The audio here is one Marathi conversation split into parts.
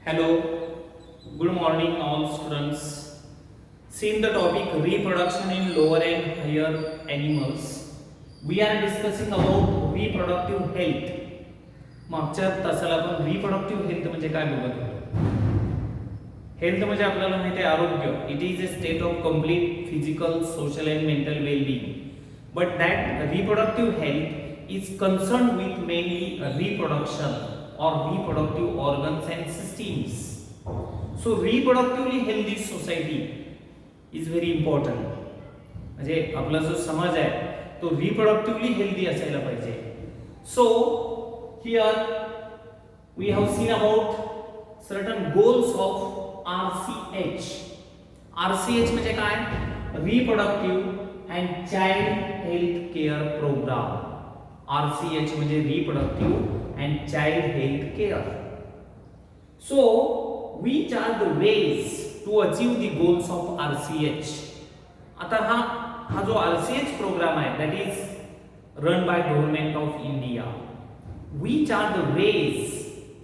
Hello, good morning all students. Seen the topic reproduction in lower and higher animals. We are discussing about reproductive health. मागच्या तासाला आपण रिप्रोडक्टिव्ह हेल्थ म्हणजे काय बघत होतो. हेल्थ म्हणजे आपल्याला माहिती आहे आरोग्य. It is a state of complete physical, social and mental wellbeing. But that reproductive health is concern with mainly reproduction or reproductive organs and systems. So reproductively healthy society is very important. म्हणजे आपला जो समाज आहे तो reproductively healthy असायला पाहिजे. So here we have seen about certain goals of RCH. RCH म्हणजे काय? Reproductive and Child Health Care Program. RCH म्हणजे Reproductive and child health care. So which are the ways to achieve the goals of RCH? आता हा जो RCH प्रोग्राम आहे that is run by government of India. Which are the ways?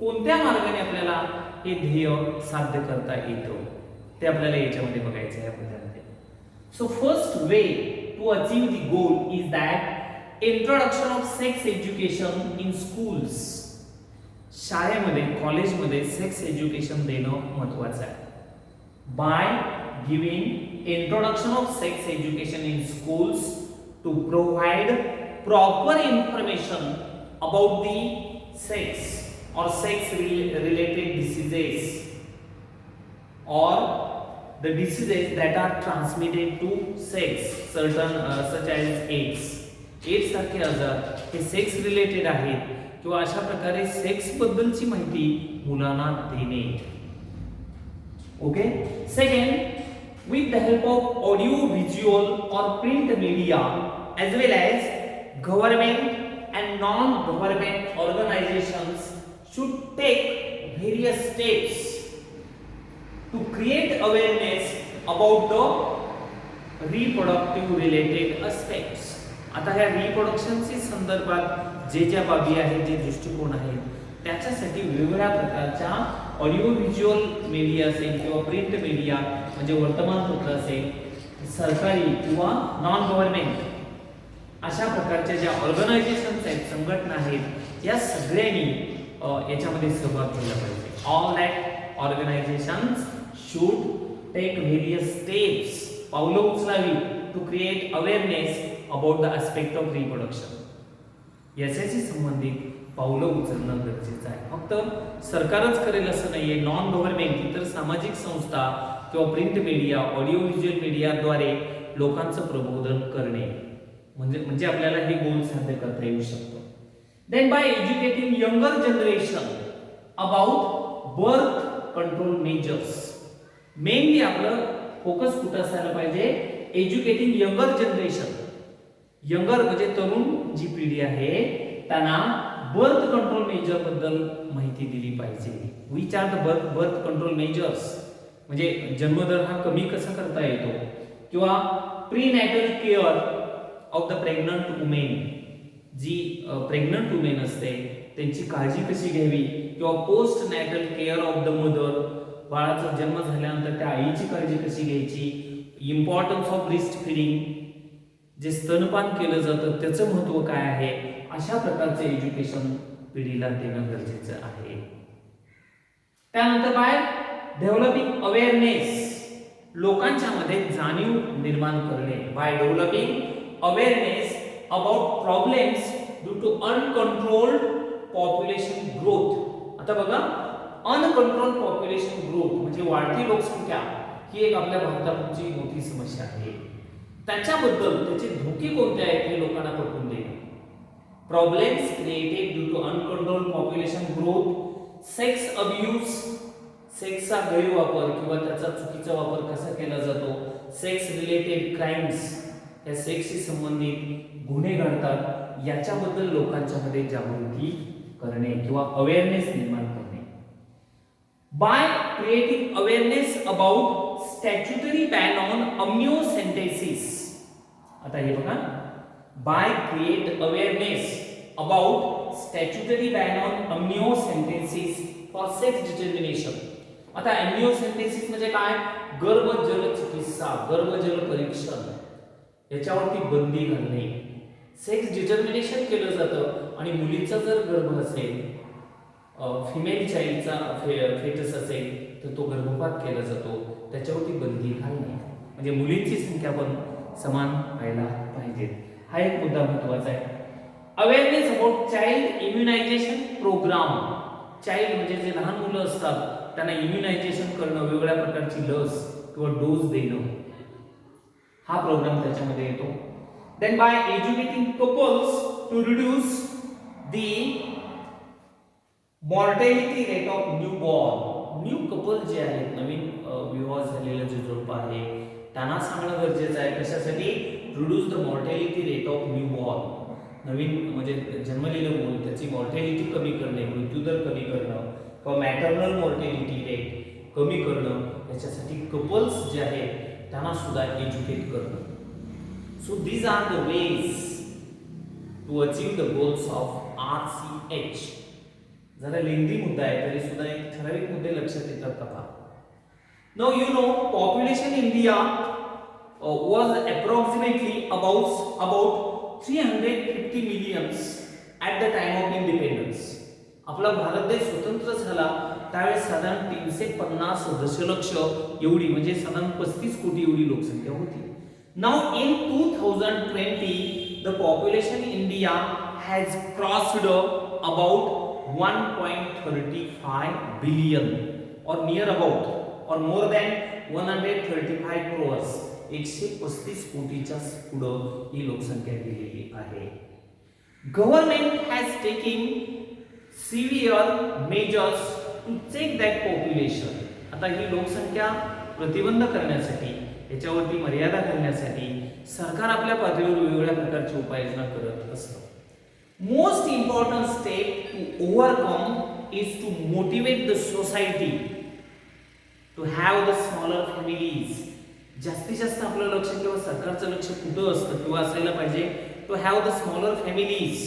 कोणत्या मार्गाने आपल्याला हे ध्येय साध्य करता येतं ते आपल्याला याच्यामध्ये बघायचं आहे आपल्यामध्ये. So first way to achieve the goal is that introduction of sex education in schools. शाळेमध्ये कॉलेजमध्ये सेक्स एज्युकेशन देणं महत्त्वाचं आहे. By giving introduction of sex education in schools to provide proper information about the sex और sex related diseases or the diseases that are transmitted to sex, certain such as AIDS. AIDS सारखे आजार हे सेक्स रिलेटेड आहेत किंवा अशा प्रकारे सेक्स बद्दलची माहिती मुलांना देणे. Okay. Second, with the help of audio visual और print media as well as government and non government organisations should take various steps to create awareness about the reproductive related aspects. आता ह्या रिप्रोडक्शनच्या संदर्भात जे ज्या बाबी आहेत, जे दृष्टिकोन आहेत, त्याच्यासाठी वेगवेगळ्या प्रकारच्या ऑडिओ व्हिज्युअल मीडिया असेल किंवा प्रिंट मीडिया म्हणजे वर्तमानपत्र असेल, सरकारी किंवा नॉन गव्हर्नमेंट अशा प्रकारच्या ज्या ऑर्गनायझेशन्स आहेत, संघटना आहेत, या सगळ्यांनी याच्यामध्ये सहभाग घ्यायला पाहिजे. All that organizations should take various steps, पावलं उचलावी to create awareness about the aspect of reproduction. याच्याशी संबंधित पावलं उचलणं गरजेचं आहे. फक्त सरकारच करेल असं नाहीये. नॉन गव्हर्नमेंट, इतर सामाजिक संस्था किंवा प्रिंट मीडिया, ऑडिओ व्हिज्युअल मीडियाद्वारे लोकांचं प्रबोधन करणे म्हणजे आपल्याला हे गोल साध्य करता येऊ शकतो. Then by educating younger generation about birth control measures. Mainly आपलं फोकस कुठं असायला पाहिजे? Educating younger generation. यंगर म्हणजे तरुण जी पिढी आहे त्यांना बर्थ कंट्रोल मेजर बद्दल माहिती दिली पाहिजे. Which are the birth control measures म्हणजे जन्मदर हा कमी कसा करता येतो किंवा prenatal care of the pregnant women. जी प्रेग्नंट वुमेन असते त्यांची काळजी कशी घ्यावी किंवा postnatal care of the mother, बाळाचा जन्म झाल्यानंतर त्या आईची काळजी कशी घ्यायची. इम्पॉर्टन्स ऑफ ब्रेस्ट फिडिंग, जे स्तनपान केलं जातं त्याचं महत्त्व काय आहे, अशा प्रकारचे एज्युकेशन पिढीला देणं गरजेचं आहे. त्यानंतर बाय डेव्हलपिंग अवेअरनेस, लोकांच्या मध्ये जाणीव निर्माण करणे. By developing awareness about problems due to uncontrolled population growth. आता बघा, अनकंट्रोल्ड पॉप्युलेशन ग्रोथ म्हणजे वाढती लोकसंख्या ही एक आपल्या भारताची मोठी समस्या आहे. त्याच्याबद्दल त्याचे धोके कोणते आहेत हे लोकांना पटवून देणे. Problems created due to uncontrolled population growth, sex abuse, सेक्सचा गैरवापर किंवा त्याचा चुकीचा वापर कसा केला जातो, सेक्स रिलेटेड क्राइम्स, या सेक्सशी संबंधित गुन्हे घडतात, याच्याबद्दल लोकांच्या मध्ये जागृती करणे किंवा अवेअरनेस निर्माण करणे. By creating awareness about statutory ban on amniocentesis. आता हे बघा, by create awareness about statutory ban on amniocentesis for sex determination. आता amniocentesis म्हणजे काय? गर्भजल चिकित्सा, गर्भजल परीक्षण याच्यावरती बंदी घालणे. सेक्स डिटर्मिनेशन केलं जातं आणि मुलीचा जर गर्भ असेल, फिमेल चाइल्डचा फेटस असेल तर तो गर्भपात केला जातो, त्याच्यावरती बंदी घालणे. म्हणजे मुलींची संख्या पण समान व्हायला पाहिजे. हा एक मुद्दा महत्त्वाचा आहे. Awareness about child immunization programme. Child म्हणजे जे लहान मुलं असतात त्यांना इम्युनायझेशन करणं, वेगवेगळ्या प्रकारची लस किंवा डोस देणं, हा प्रोग्राम त्याच्यामध्ये येतो. Then by educating couples to reduce the mortality rate of newborn. New couple जे आहेत, नवीन विवाह झालेलं जे जोडपं आहे त्यांना सांगणं गरजेचं आहे. कशासाठी? Reduce the mortality rate of newborn. नवीन म्हणजे जन्मलेलं मूल त्याची मॉर्टॅलिटी कमी करणे, मृत्यूदर कमी करणं किंवा मॅटर्नल मॉर्टॅलिटी रेट कमी करणं, याच्यासाठी कपल्स जे आहेत त्यांना सुद्धा एज्युकेट करणं. So these are the ways to achieve the goals of RCH. जरा लेंदी मुद्दा आहे तरी सुद्धा एक ठराविक मुद्दे लक्षात येतात का? Now you know population India was approximately about 350 millions at the time of independence. आपला भारत देश स्वतंत्र झाला त्यावेळेस साधारण 350 दशलक्ष एवढी म्हणजे साधारण 35 कोटी एवढी लोकसंख्या होती. Now in 2020 the population in India has crossed about 1.35 billion or near about or more than 135 crores. 135 कोटीच्या पुढे ही लोकसंख्या गेलेली आहे. Government has taking severe measures to check that population. आता ही लोकसंख्या प्रतिबंध करण्यासाठी, याच्यावरती मर्यादा घालण्यासाठी सरकार आपल्या पातळीवर वेगवेगळ्या प्रकारची उपाययोजना करत असतं. Most important step to overcome is to motivate the society to have the smaller families. जास्तीत जास्त आपलं लक्ष किंवा सरकारचं लक्ष कुठं असतं किंवा असायला पाहिजे? To have the smaller families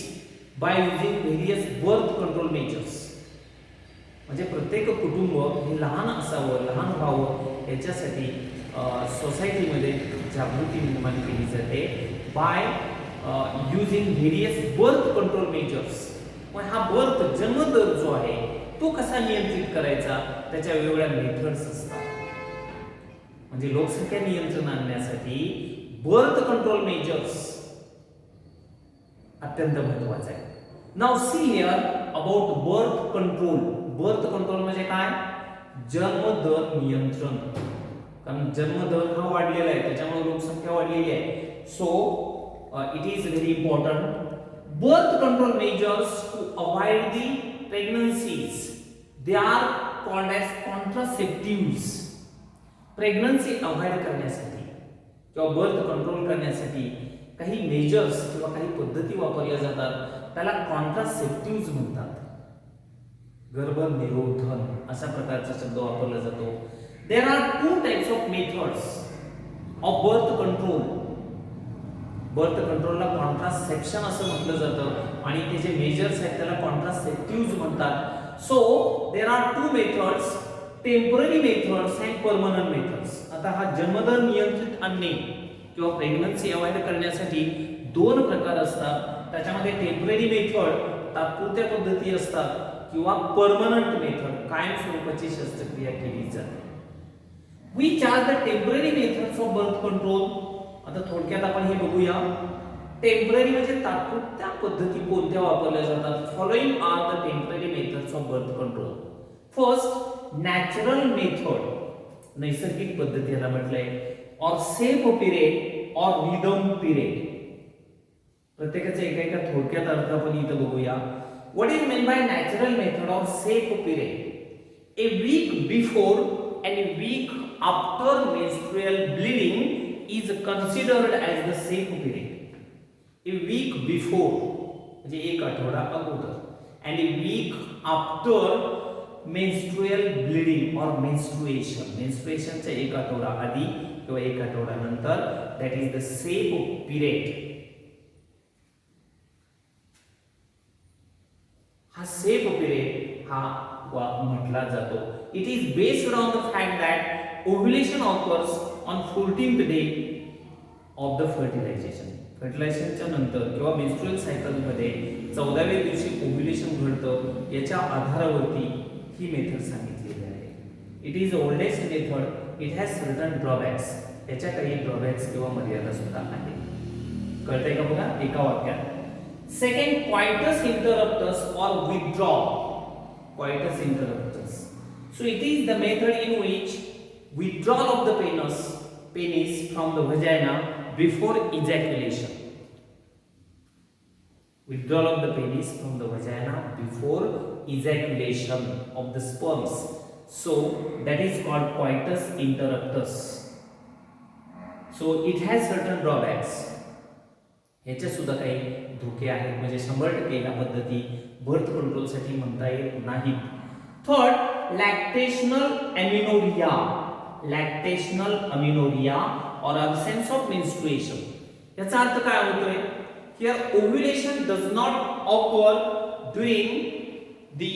by using various birth control measures. म्हणजे प्रत्येक कुटुंब हे लहान असावं, लहान व्हावं याच्यासाठी सोसायटीमध्ये जागृती निर्माण केली जाते bye using various birth control measures. पण हा बर्थ जन्मदर जो आहे तो कसा नियंत्रित करायचा, त्याच्या वेगवेगळ्या मेथड्स असतात. म्हणजे लोकसंख्या नियंत्रण आणण्यासाठी बर्थ कंट्रोल मेजर्स अत्यंत महत्त्वाचं आहे. Now see here about birth control. Birth control म्हणजे काय? जन्मदर नियंत्रण. कारण जन्मदर हा वाढलेला आहे त्याच्यामुळे लोकसंख्या वाढलेली आहे. So it is very important. Birth control measures to avoid the pregnancies. They are called as contraceptives. Pregnancy avoid करण्यासाठी किंवा बर्थ कंट्रोल करण्यासाठी काही मेजर्स किंवा काही पद्धती वापरल्या जातात, त्याला कॉन्ट्रासेप्टिव्स म्हणतात. गर्भनिरोधन अशा प्रकारचा शब्द वापरला जातो. There are two types of methods of birth control. Birth कंट्रोलला कॉन्ट्रासेप्शन असं म्हटलं जातं आणि ते जे मेजर्स आहेत त्याला कॉन्ट्रासेप्टिव्स म्हणतात. So there are two methods, temporary methods and permanent methods. आता हा जन्मदर नियंत्रित आणणे किंवा प्रेग्नन्सी अवॉइड करण्यासाठी दोन प्रकार असतात. त्याच्यामध्ये टेम्पररी मेथड तात्पुरत्या पद्धती असतात किंवा परमनंट मेथड कायम स्वरूपाची शस्त्रक्रिया केली जाते. Which are the temporary methods of birth control. आता थोडक्यात आपण हे बघूया. टेम्पररी म्हणजे तात्पुरत्या पद्धती कोणत्या वापरल्या जातात. Following are the temporary methods of birth control. First, natural method, नैसर्गिक पद्धती याला म्हटलंय, और सेफ पिरियड और रिदम पिरियड. प्रत्येकाचा एका थोडक्यात अर्थ आपण इथं बघूया. What is meant by natural method और safe period? A week before and a week after menstrual bleeding is considered as the safe period. A week before म्हणजे एक आठवडा अगोदर and a week after menstrual bleeding or menstruation. menstruation चा एक आठवडा आधी किंवा एक आठवडा नंतर, that is the safe period. हा सेफ पिरियड हा म्हटला जातो. It is based on the fact that ovulation occurs on 14th day of the fertilization. फर्टिलायझेशनच्या नंतर किंवा मेन्स्ट्रुअल सायकलमध्ये 14व्या दिवशी ओव्ह्युलेशन घडतं, याच्या आधारावरती ही मेथड सांगितलेली आहे. It is oldest method. It has certain drawbacks. याच्या काही ड्रॉबॅक्स किंवा मर्यादा सुद्धा आहेत. कळतंय का बघा एका वाक्यात. Second, coitus interruptus or withdrawal. Coitus interruptus. So it is the method in which withdrawal of the penis from the vagina before ejaculation. Withdrawal of the penis from the vagina before ejaculation of the sperms. So that is called coitus interruptus. So it has certain drawbacks. ह्याच्या सुद्धा काही धोके आहेत, म्हणजे 100% ह्या पद्धती बर्थ कंट्रोलसाठी म्हणता येत नाहीत. थर्ड, लॅक्टेशनल अमिनोरिया. लॅक्टेशनल अमिनोरिया और absence of menstruation. याचा अर्थ काय होतोय? Here ovulation does not occur during the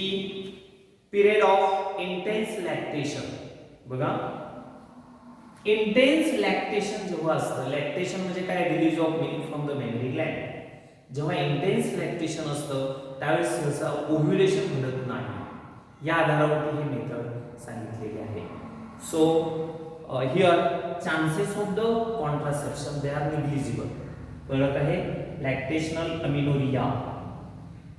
period of intense lactation. बघा, इंटेन्स लॅक्टेशन जेव्हा असतं, लॅक्टेशन म्हणजे काय? Release of milk from the memory Gland. जेव्हा इंटेन्स लॅक्टेशन असतं त्यावेळेस सहसा ओव्ह्युलेशन घडत नाही. या आधारावरती ही मेथड सांगितलेली आहे. So here chances of the contraception they are negligible. कळत आहे? Lactational amenorrhoea.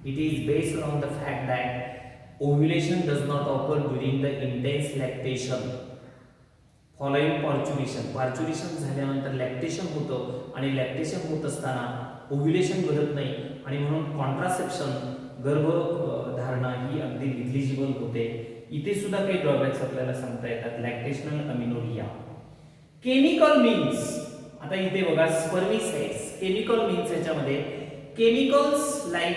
It is based on the fact that ovulation does not occur during the intense lactation following parturition. Parturition झाल्यानंतर लॅक्टेशन होतं आणि लॅक्टेशन होत असताना ओव्ह्युलेशन घडत नाही आणि म्हणून कॉन्ट्रासेप्शन गर्भधारणा ही अगदी निग्लिजिबल होते. इथे सुद्धा काही ड्रॉबॅक्स आपल्याला सांगता येतात. Lactational amenorrhoea. Chemical means. आता इथे बघा स्पर्मिसाइड्स. केमिकल मीन्स याच्यामध्ये केमिकल्स लाईक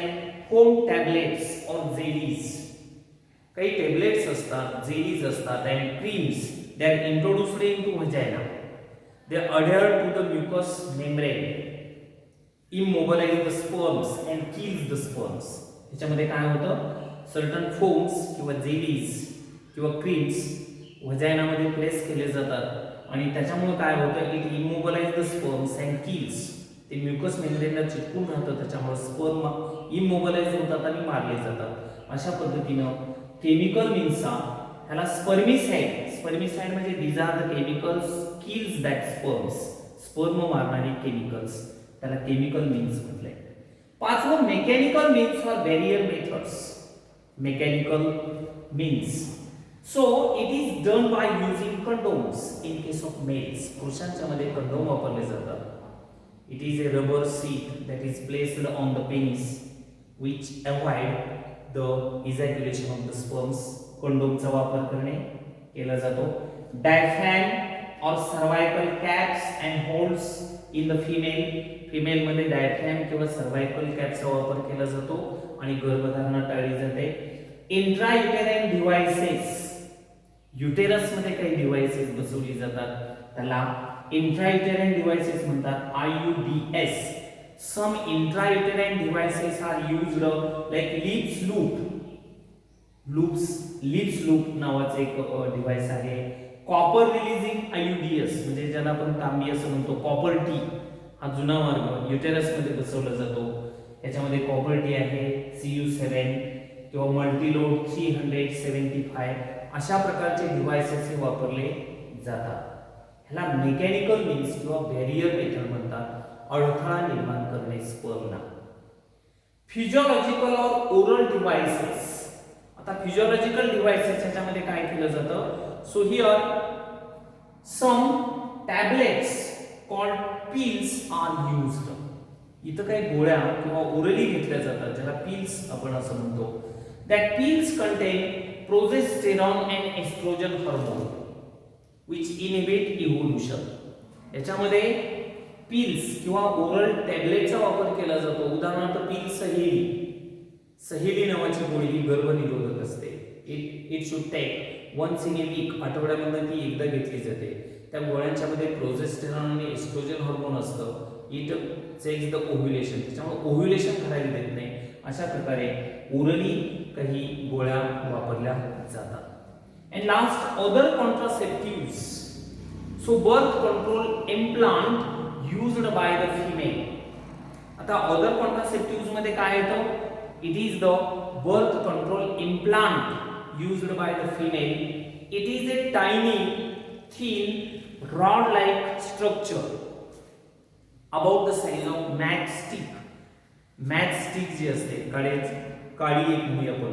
होम टॅबलेट्स और जेलीज. काही टॅबलेट्स असतात, जेलीज असतात and creams. They are introduced into vagina. They adhere to the mucous membrane, immobilize the sperms and kills the sperms. ह्याच्यामध्ये काय होतं? सर्टन फोम्स किंवा जेलीज किंवा क्रीम्स व्हजायनामध्ये प्लेस केले जातात आणि त्याच्यामुळे काय होतं? It immobilise the sperms and kills. ते म्युकस मेम्ब्रेनला चिटकून राहतं, त्याच्यामुळे स्पर्म इमोबलाइज होतात आणि मारले जातात. अशा पद्धतीनं केमिकल मीन्सचा ह्याला स्पर्मिसाइड. स्पर्मिसाइड म्हणजे these are the chemicals kills that sperms. Sperm मारणारी केमिकल्स, त्याला केमिकल मीन्स म्हटलंय. पाचवं, mechanical means for barrier methods. Mechanical means. So it is done by using condoms in case of males. पुरुषांच्या मध्ये कंडोम वापरले जातात. It is a rubber sheet that is placed on the penis which avoid the ejaculation of the sperms. कंडोमचा वापर करणे केला जातो. डायफ्रॅम और cervical caps and holds in the female. Female मध्ये डायफ्रॅम किंवा सर्वाइकल कॅपचा वापर केला जातो आणि गर्भधारणा टाळली जाते. इंट्रायुटेराइन डिव्हाइसेस. युटेरस मध्ये काही डिव्हाइसेस बसवली जातात, त्याला इंट्रायुटेराइन डिव्हाइसेस म्हणतात. IUDs. Some intrauterine devices are used like Lippes loop. Lippes loop नावाचे एक डिव्हाइस आहे. कॉपर रिलीजिंग IUDs म्हणजे ज्याला आपण तांबी असं म्हणतो. कॉपर टी हा जुना मार्ग युटेरस मध्ये बसवला जातो. याच्यामध्ये कॉपर टी आहे. CU7 किंवा मल्टीलोड 375 अशा प्रकारचे डिव्हाइसेस हे वापरले जातात. ह्याला मेकॅनिकल मीन्स किंवा बॅरियर मेथड म्हणतात. अडथळा निर्माण करणे स्पर्मला. Physiological or oral devices. आता फिजिओलॉजिकल डिव्हाइसेस याच्यामध्ये काय केलं जातं? So here some tablets called pills are used. इथं काही गोळ्या किंवा ओरली घेतल्या जातात ज्याला पिल्स आपण असं म्हणतो. That pills contain progesterone and estrogen hormone which inhibit evolution. याच्यामध्ये पिल्स किंवा ओरल टॅबलेटचा वापर केला जातो. उदाहरणार्थ पिल सहेली. सहेली नावाची गोळी ही गर्भनिरोधक असते. It should take once in a week. आठवड्यामध्ये ती एकदा घेतली जाते. त्या गोळ्यांच्या मध्ये प्रोजेस्टेरॉन आणि एस्ट्रोजन हार्मोन असतं. It checks the ovulation. त्याच्यामुळे ओव्ह्युलेशन करायला देत नाही अशा प्रकारे ओरली काही गोळ्या वापरल्या जातात. And last other contraceptives. So birth control implant used by the female. आता अदर कॉन्ट्रासेप्टिव्स मध्ये काय येतं? It is the birth control implant used by the female. It is a tiny thin rod like structure about the size of matchstick. matchstick जी असते काडी एक म्हणूया आपण,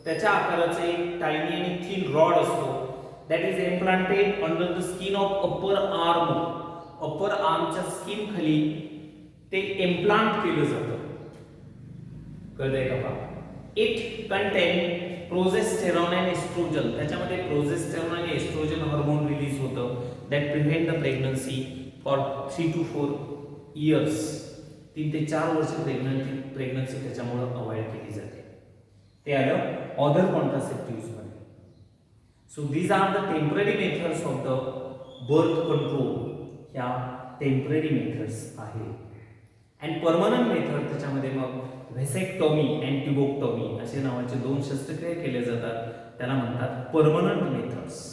त्याच्या आकाराचे एक टायनी आणि थिन रॉड असतो. That is implanted under the skin of upper arm. Upper आर्मच्या स्किन खाली ते इम्प्लांट केलं जातं. कळतंय का बा? It contain progesterone and oestrogen. त्याच्यामध्ये प्रोजेस्टेरॉन आणि एस्ट्रोजन हार्मोन रिलीज होतं that prevent the pregnancy for 3 to 4 years. 3 ते 4 वर्ष प्रेग्नन्सी त्याच्यामुळे अवॉइड केली जाते. ते आलं अदर कॉन्ट्रासेप्टिव्स मध्ये. So these are the temporary methods of the birth control. ह्या टेम्पररी मेथड्स आहेत. अँड परमनंट मेथड त्याच्यामध्ये मग व्हेसेक्टॉमी अँड ट्युबोक्टॉमी असे नावाचे 2 शस्त्रक्रिया केल्या जातात. त्याला म्हणतात परमनंट मेथड्स.